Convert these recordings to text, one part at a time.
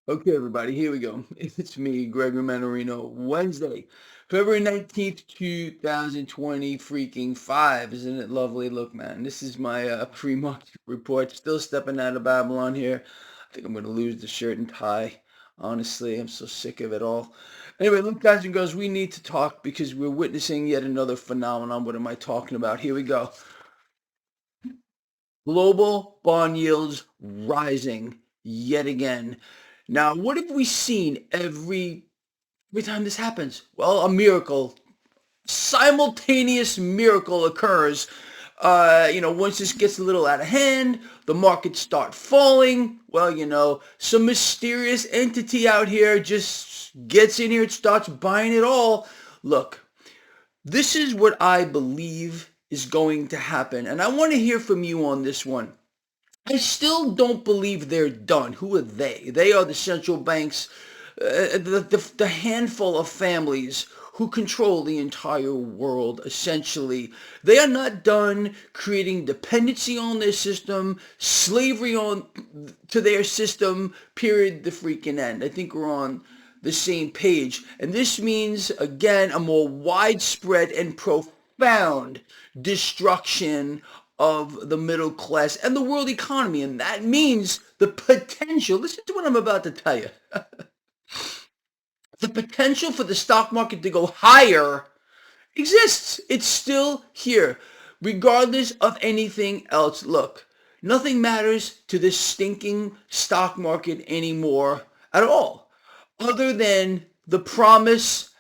Okay, everybody, here we go. It's me, Gregory Mannarino. Wednesday, February 19th, 2020, freaking 5. Isn't it lovely? Look, man, this is my pre-market report. Still stepping out of Babylon here. I think I'm going to lose the shirt and tie. Honestly, I'm so sick of it all. Anyway, look, guys and girls, we need to talk because we're witnessing yet another phenomenon. What am I talking about? Here we go. Global bond yields rising yet again. Now, what have we seen every time this happens? Well, a miracle, simultaneous miracle occurs. Once this gets a little out of hand, the markets start falling. Well, some mysterious entity out here just gets in here and starts buying it all. Look, this is what I believe is going to happen, and I want to hear from you on this one. I still don't believe they're done. Who are they? They are the central banks, the handful of families who control the entire world, essentially. They are not done creating dependency on their system, slavery on to their system, period, the freaking end. I think we're on the same page. And this means, again, a more widespread and profound destruction of the middle class and the world economy. And that means the potential, listen to what I'm about to tell you, the potential for the stock market to go higher exists. It's still here, regardless of anything else. Look, nothing matters to this stinking stock market anymore at all, other than the promise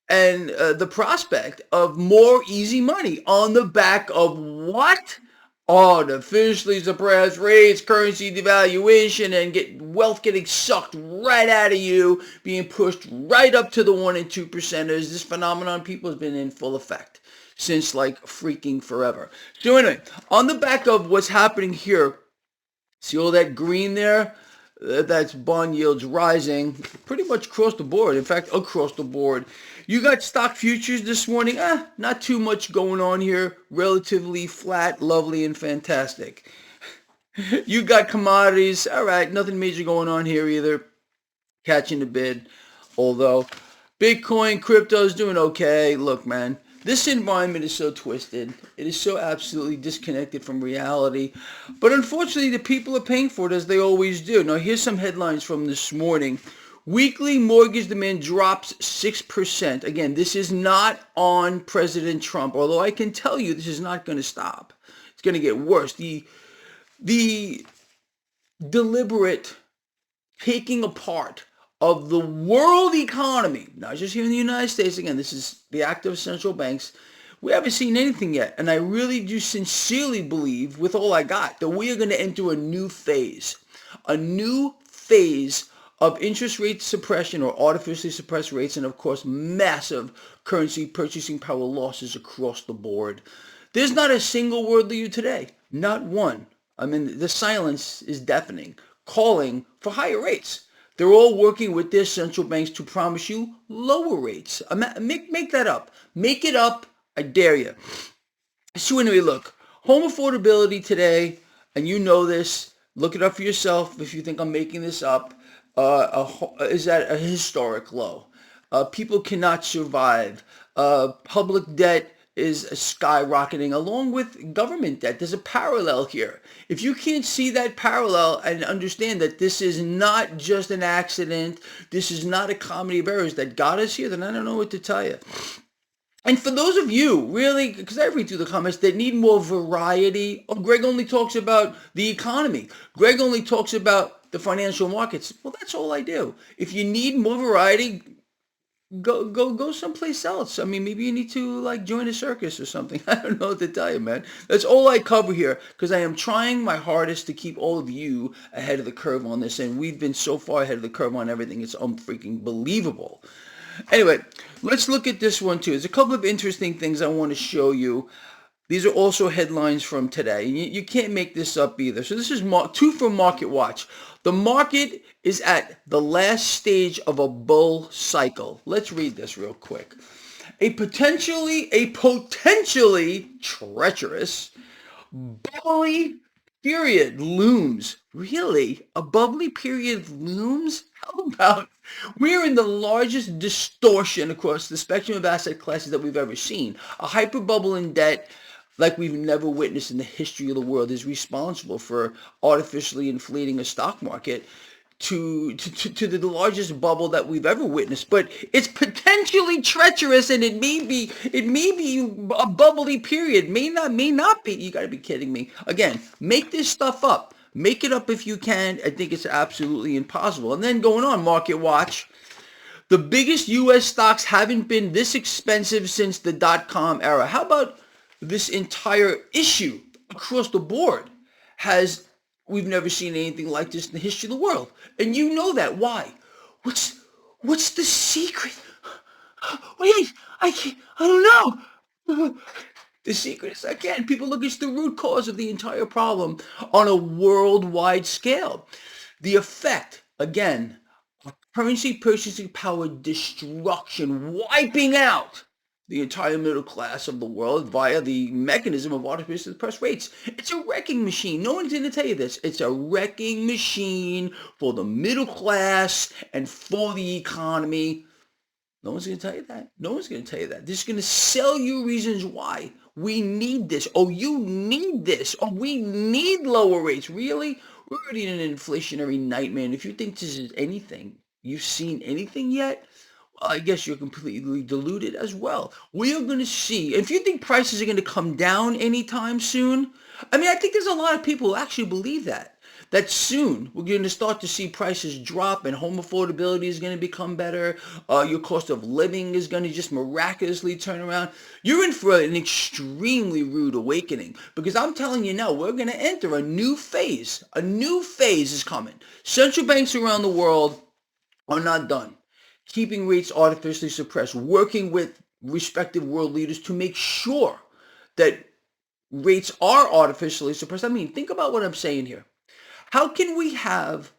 and the prospect of more easy money on the back of what? Artificially suppressed rates, currency devaluation, and get wealth getting sucked right out of you, being pushed right up to the 1 and 2 percenters. This phenomenon, people, has been in full effect since like freaking forever. So anyway, on the back of what's happening here, see all that green there? That's bond yields rising pretty much across the board. In fact, across the board. You got stock futures this morning. Not too much going on here. Relatively flat, lovely, and fantastic. You got commodities. All right, nothing major going on here either. Catching the bid. Although Bitcoin, crypto is doing okay. Look, man, this environment is so twisted. It is so absolutely disconnected from reality. But unfortunately, the people are paying for it as they always do. Now, here's some headlines from this morning. Weekly mortgage demand drops 6%. Again, this is not on President Trump, although I can tell you this is not going to stop. It's going to get worse. The deliberate taking apart of the world economy, not just here in the United States. Again, this is the act of central banks. We haven't seen anything yet. And I really do sincerely believe, with all I got, that we are going to enter a new phase of interest rate suppression or artificially suppressed rates, and of course, massive currency purchasing power losses across the board. There's not a single word to you today. Not one. I mean, the silence is deafening, calling for higher rates. They're all working with their central banks to promise you lower rates. Make that up. Make it up. I dare you. So anyway, look, home affordability today, and you know this, look it up for yourself if you think I'm making this up, is at a historic low. People cannot survive. Public debt is skyrocketing along with government debt. There's a parallel here. If you can't see that parallel and understand that this is not just an accident, this is not a comedy of errors that got us here, then I don't know what to tell you. And for those of you, really, because I read through the comments, that need more variety, oh, Greg only talks about the economy. Greg only talks about the financial markets. Well, that's all I do. If you need more variety, go someplace else. I mean, maybe you need to like join a circus or something. I don't know what to tell you, man. That's all I cover here because I am trying my hardest to keep all of you ahead of the curve on this, and we've been so far ahead of the curve on everything. It's unfreaking believable. Anyway, let's look at this one too. There's a couple of interesting things I want to show you. These are also headlines from today. You can't make this up either. So this is two from Market Watch. The market is at the last stage of a bull cycle. Let's read this real quick. A potentially treacherous bubbly period looms Really? A bubbly period looms? How about we're in the largest distortion across the spectrum of asset classes that we've ever seen. A hyperbubble in debt like we've never witnessed in the history of the world is responsible for artificially inflating a stock market to the largest bubble that we've ever witnessed. But it's potentially treacherous, and it may be a bubbly period. May not be. You got to be kidding me. Again, make this stuff up. Make it up if you can. I think it's absolutely impossible. And then going on Market Watch, the biggest U.S. stocks haven't been this expensive since the dot-com era. How about this entire issue across the board has we've never seen anything like this in the history of the world. And you know that. Why? What's the secret? Wait, I don't know. The secret is, again, people look, it's the root cause of the entire problem on a worldwide scale. The effect, again, of currency purchasing power destruction, wiping out the entire middle class of the world via the mechanism of artificially suppressed rates. It's a wrecking machine. No one's going to tell you this. It's a wrecking machine for the middle class and for the economy. No one's going to tell you that. No one's going to tell you that. They're just going to sell you reasons why we need this. Oh, you need this. Oh, we need lower rates. Really? We're already in an inflationary nightmare. And if you think this is anything, you've seen anything yet? Well, I guess you're completely deluded as well. We are going to see. If you think prices are going to come down anytime soon, I mean, I think there's a lot of people who actually believe that soon we're going to start to see prices drop and home affordability is going to become better. Your cost of living is going to just miraculously turn around. You're in for an extremely rude awakening because I'm telling you now, we're going to enter a new phase. A new phase is coming. Central banks around the world are not done keeping rates artificially suppressed, working with respective world leaders to make sure that rates are artificially suppressed. I mean, think about what I'm saying here. How can we have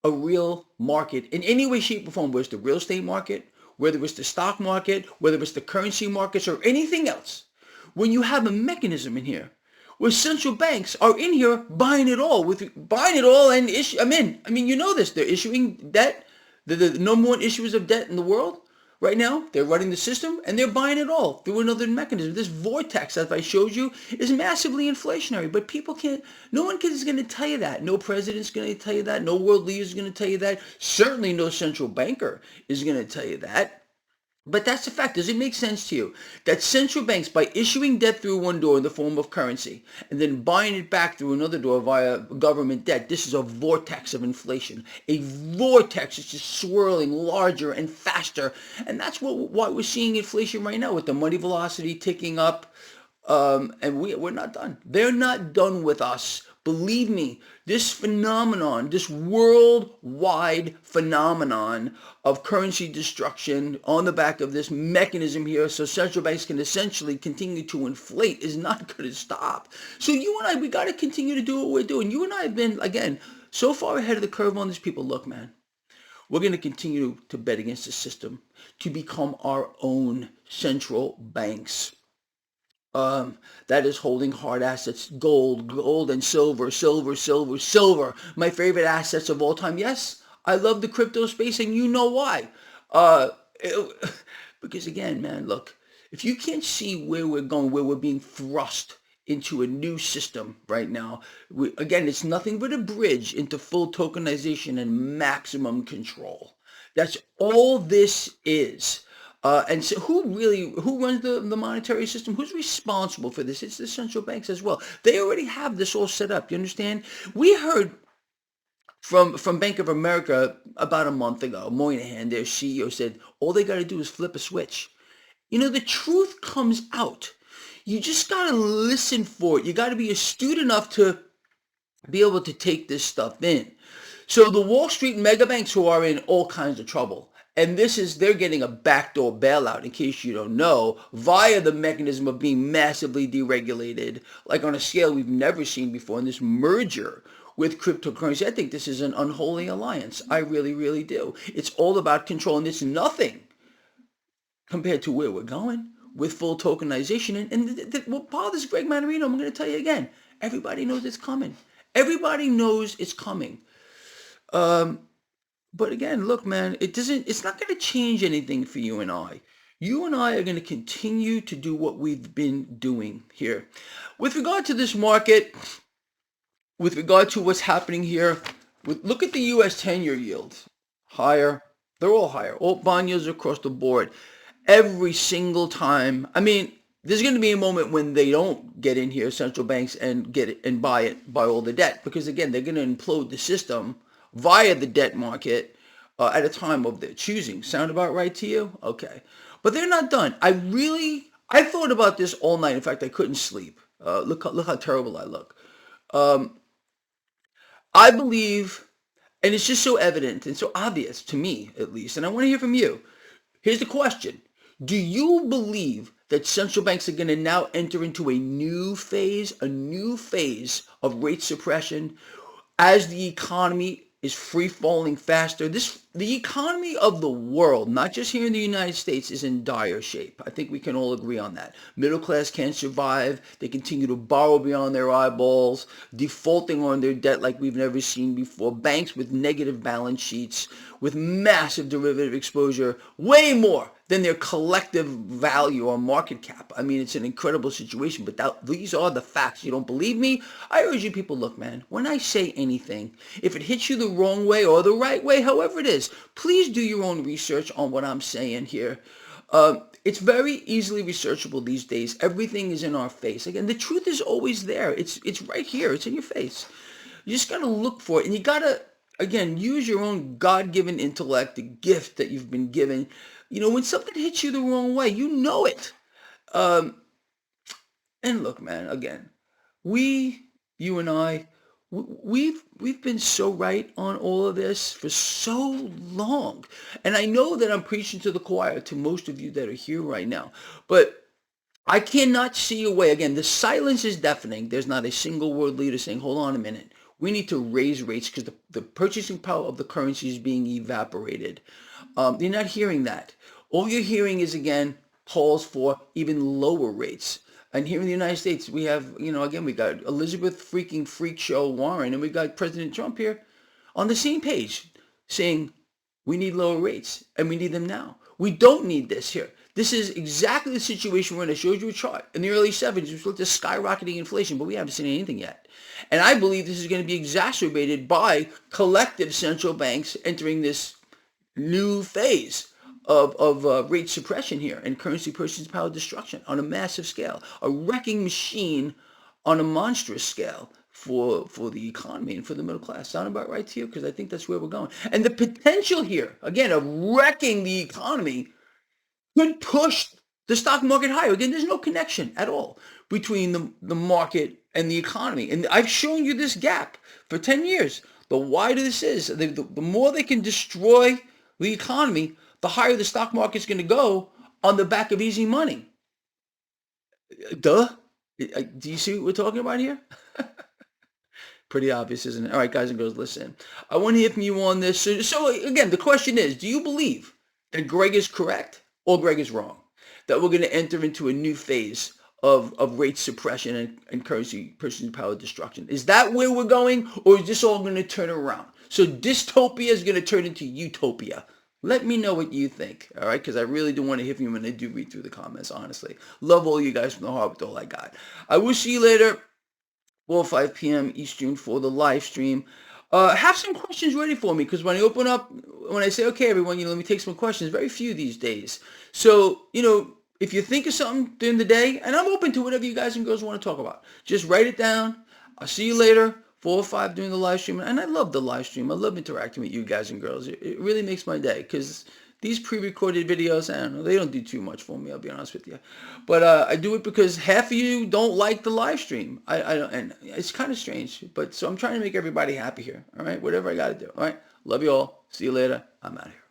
a real market in any way, shape, or form, whether it's the real estate market, whether it's the stock market, whether it's the currency markets, or anything else, when you have a mechanism in here where central banks are in here buying it all and issue? I mean, you know this. They're issuing debt. The number one issuers of debt in the world right now. They're running the system and they're buying it all through another mechanism. This vortex, as I showed you, is massively inflationary. But people can't. No one is going to tell you that. No president's going to tell you that. No world leader is going to tell you that. Certainly, no central banker is going to tell you that. But that's the fact. Does it make sense to you that central banks, by issuing debt through one door in the form of currency and then buying it back through another door via government debt, this is a vortex of inflation. A vortex is just swirling larger and faster. And that's why we're seeing inflation right now with the money velocity ticking up. And we're not done. They're not done with us. Believe me, this phenomenon, this worldwide phenomenon of currency destruction on the back of this mechanism here, so central banks can essentially continue to inflate, is not going to stop. So you and I, we got to continue to do what we're doing. You and I have been, again, so far ahead of the curve on this. People, look, man, we're going to continue to bet against the system to become our own central banks. That is holding hard assets, gold and silver. My favorite assets of all time. Yes, I love the crypto space, and you know why. Uh, because again, man, look, if you can't see where we're going, where we're being thrust into a new system right now, again, it's nothing but a bridge into full tokenization and maximum control. That's all this is. And so who runs the monetary system? Who's responsible for this? It's the central banks as well. They already have this all set up. You understand? We heard from Bank of America about a month ago, Moynihan, their CEO, said all they got to do is flip a switch. You know, the truth comes out. You just got to listen for it. You got to be astute enough to be able to take this stuff in. So the Wall Street mega banks, who are in all kinds of trouble, and they're getting a backdoor bailout, in case you don't know, via the mechanism of being massively deregulated, like on a scale we've never seen before, in this merger with cryptocurrency. I think this is an unholy alliance. I really, really do. It's all about control, and it's nothing compared to where we're going with full tokenization. And what bothers Greg Mannarino, I'm going to tell you again, everybody knows it's coming. Everybody knows it's coming. Um, but again, look, man, it's not going to change anything for you and I. You and I are going to continue to do what we've been doing here. With regard to this market, with regard to what's happening here, look at the U.S. 10-year yield. Higher. They're all higher. All bond yields across the board. Every single time. I mean, there's going to be a moment when they don't get in here, central banks, and get it and buy all the debt, because again, they're going to implode the system via the debt market at a time of their choosing. Sound about right to you? Okay, but they're not done. I thought about this all night. In fact, I couldn't sleep. Look how terrible I look. Um, I believe, and it's just so evident and so obvious to me, at least, and I want to hear from you. Here's the question. Do you believe that central banks are going to now enter into a new phase of rate suppression as the economy is free falling faster? The economy of the world, not just here in the United States, is in dire shape. I think we can all agree on that. Middle class can't survive. They continue to borrow beyond their eyeballs, defaulting on their debt like we've never seen before. Banks with negative balance sheets, with massive derivative exposure, way more than their collective value or market cap. I mean, it's an incredible situation, but these are the facts. You don't believe me? I urge you people, look, man, when I say anything, if it hits you the wrong way or the right way, however it is, please do your own research on what I'm saying here. It's very easily researchable these days. Everything is in our face. Again, the truth is always there. It's right here. It's in your face. You just got to look for it, and you got to, again, use your own God-given intellect, the gift that you've been given. You know, when something hits you the wrong way, you know it. Um, and look, man, again, you and I, we've been so right on all of this for so long. And I know that I'm preaching to the choir to most of you that are here right now, but I cannot see a way. Again, the silence is deafening. There's not a single world leader saying, hold on a minute. We need to raise rates because the purchasing power of the currency is being evaporated. You're not hearing that. All you're hearing is, again, calls for even lower rates. And here in the United States, we have, again, we got Elizabeth freaking freak show Warren, and we got President Trump here on the same page saying we need lower rates, and we need them now. We don't need this here. This is exactly the situation we're in. I showed you a chart. In the early 70s, we looked at skyrocketing inflation, but we haven't seen anything yet. And I believe this is going to be exacerbated by collective central banks entering this new phase of rate suppression here and currency purchasing power destruction on a massive scale, a wrecking machine on a monstrous scale for the economy and for the middle class. Sound about right to you? Because I think that's where we're going. And the potential here, again, of wrecking the economy could push the stock market higher. Again, there's no connection at all between the market and the economy. And I've shown you this gap for 10 years. The wider this is, the more they can destroy the economy, the higher the stock market's going to go on the back of easy money. Duh. Do you see what we're talking about here? Pretty obvious, isn't it? All right, guys and girls, listen. I want to hear from you on this. So again, the question is, do you believe that Greg is correct or Greg is wrong? That we're going to enter into a new phase of rate suppression and currency purchasing power destruction? Is that where we're going, or is this all going to turn around? So dystopia is going to turn into utopia. Let me know what you think, all right? Because I really do want to hear from you when I do read through the comments, honestly. Love all you guys from the heart with all I got. I will see you later, 4 or 5 p.m. Eastern for the live stream. Have some questions ready for me, because when I say, okay, everyone, let me take some questions, very few these days. So, if you think of something during the day, and I'm open to whatever you guys and girls want to talk about, just write it down. I'll see you later, 4 or 5 during the live stream. And I love the live stream. I love interacting with you guys and girls. It really makes my day, because these pre-recorded videos, I don't know, they don't do too much for me, I'll be honest with you. But I do it because half of you don't like the live stream. I don't, and it's kind of strange. But so I'm trying to make everybody happy here. All right, whatever I got to do. All right, love you all. See you later. I'm out of here.